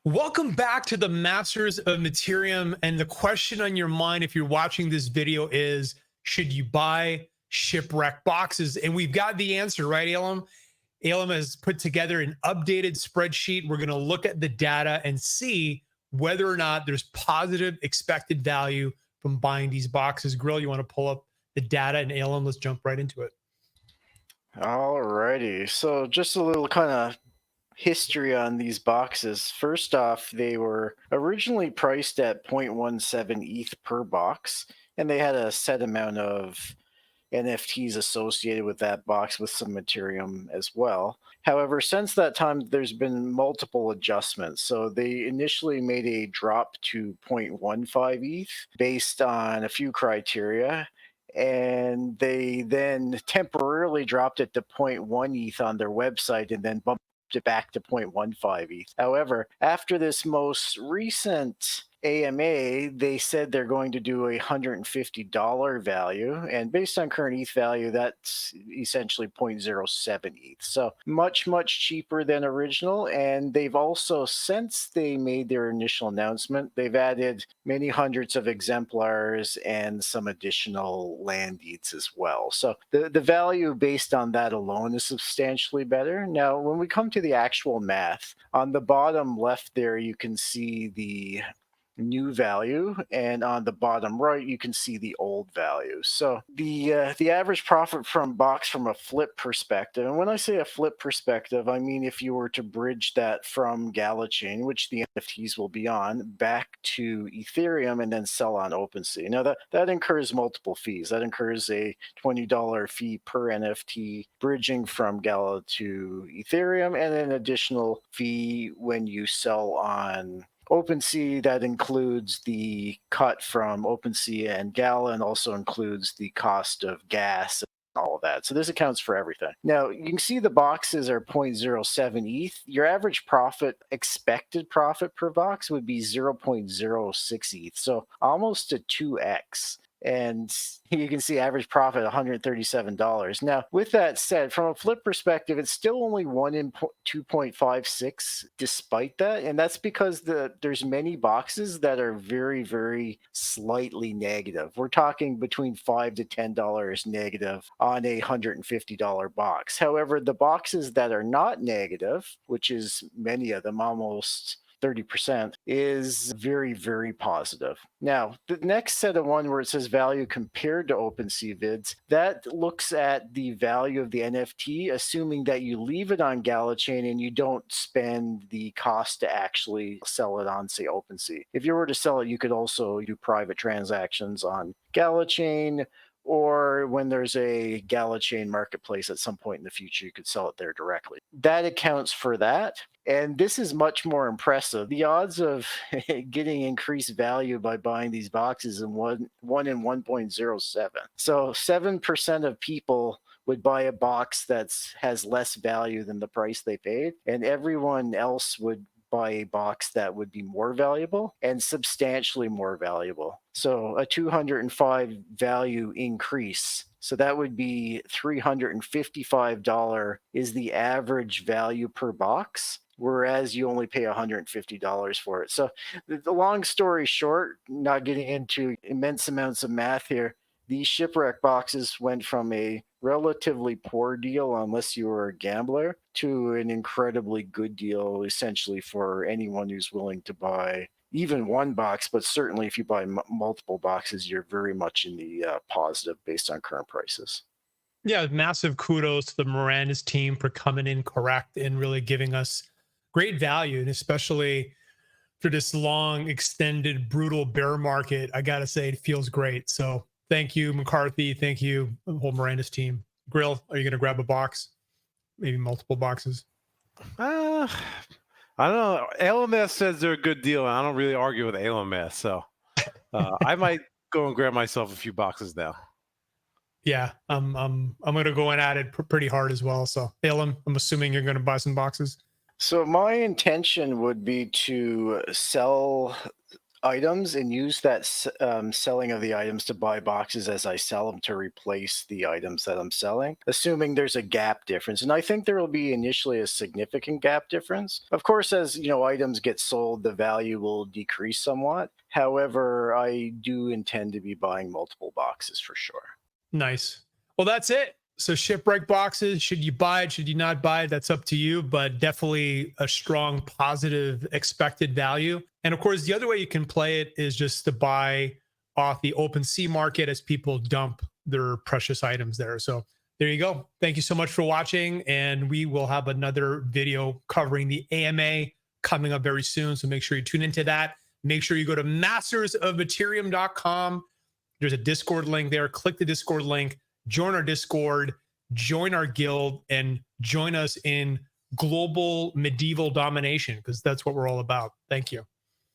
Welcome back to the Masters of Materium. And the question on your mind, if you're watching this video, is should you buy shipwreck boxes? And we've got the answer, right, Elam? Elam has put together an updated spreadsheet. We're going to look at the data and see whether or not there's positive expected value from buying these boxes. Grill, you want to pull up the data, and Elam, let's jump right into it. Alrighty, so just a little kind of history on these boxes. First off, they were originally priced at 0.17 ETH per box, and they had a set amount of NFTs associated with that box with some Materium as well. However, since that time, there's been multiple adjustments. So they initially made a drop to 0.15 ETH based on a few criteria. And they then temporarily dropped it to zero point 0.1 ETH on their website and then bumped it back to 0.15 ETH. However, after this most recent AMA, they said they're going to do a $150 value, and based on current ETH value, that's essentially 0.07 ETH. So much cheaper than original. And they've also, since they made their initial announcement, they've added many hundreds of exemplars and some additional land deeds as well. So the value based on that alone is substantially better. Now, when we come to the actual math, on the bottom left there, you can see the new value, and on the bottom right you can see the old value. So the average profit from box from a flip perspective, and when I say a flip perspective, I mean if you were to bridge that from Gala chain, which the NFTs will be on, back to Ethereum and then sell on OpenSea. Now that incurs multiple fees. That incurs a $20 fee per NFT bridging from Gala to Ethereum, and an additional fee when you sell on OpenSea. That includes the cut from OpenSea and Gala, and also includes the cost of gas and all of that. So this accounts for everything. Now, you can see the boxes are 0.07 ETH. Your average profit, expected profit per box, would be 0.06 ETH. So almost a 2x. And you can see average profit $137. Now, with that said, from a flip perspective, it's still only 1 in 2.56 despite that. And that's because there's many boxes that are very slightly negative. We're talking between $5 to $10 negative on a $150 box. However, the boxes that are not negative, which is many of them, almost 30%, is very positive. Now, the next set of one where it says value compared to OpenSea vids, that looks at the value of the NFT, assuming that you leave it on Gala chain and you don't spend the cost to actually sell it on, say, OpenSea. If you were to sell it, you could also do private transactions on Gala chain, or when there's a Gala chain marketplace at some point in the future, you could sell it there directly. That accounts for that. And this is much more impressive. The odds of getting increased value by buying these boxes in 1 in 1.07. So 7% of people would buy a box that has less value than the price they paid, and everyone else would buy a box that would be more valuable and substantially more valuable. So a 205 value increase. So that would be $355 is the average value per box, whereas you only pay $150 for it. So the long story short, not getting into immense amounts of math here, these shipwreck boxes went from a relatively poor deal, unless you were a gambler, to an incredibly good deal, essentially, for anyone who's willing to buy even one box. But certainly if you buy multiple boxes, you're very much in the positive based on current prices. Yeah, massive kudos to the Mirandus team for coming in correct and really giving us great value, and especially for this long, extended, brutal bear market. I gotta say, it feels great. So thank you, McCarthy. Thank you, the whole Mirandus team. Grill, are you gonna grab a box? Maybe multiple boxes. Uh, I don't know. LMS says they're a good deal, and I don't really argue with LMS, so I might go and grab myself a few boxes now. Yeah, I'm gonna go in at it pretty hard as well. So, Elam, I'm assuming you're gonna buy some boxes. So my intention would be to sell items and use that selling of the items to buy boxes as I sell them to replace the items that I'm selling, assuming there's a gap difference. And I think there will be initially a significant gap difference. Of course, as items get sold, the value will decrease somewhat. However, I do intend to be buying multiple boxes for sure. Nice. Well, that's it. So Shipwreck boxes, should you buy it? Should you not buy it? That's up to you, but definitely a strong positive expected value. And of course, the other way you can play it is just to buy off the open sea market as people dump their precious items there. So there you go. Thank you so much for watching. And we will have another video covering the AMA coming up very soon. So make sure you tune into that. Make sure you go to mastersofmaterium.com. There's a Discord link there. Click the Discord link. Join our Discord, join our guild, and join us in global medieval domination, because that's what we're all about. Thank you.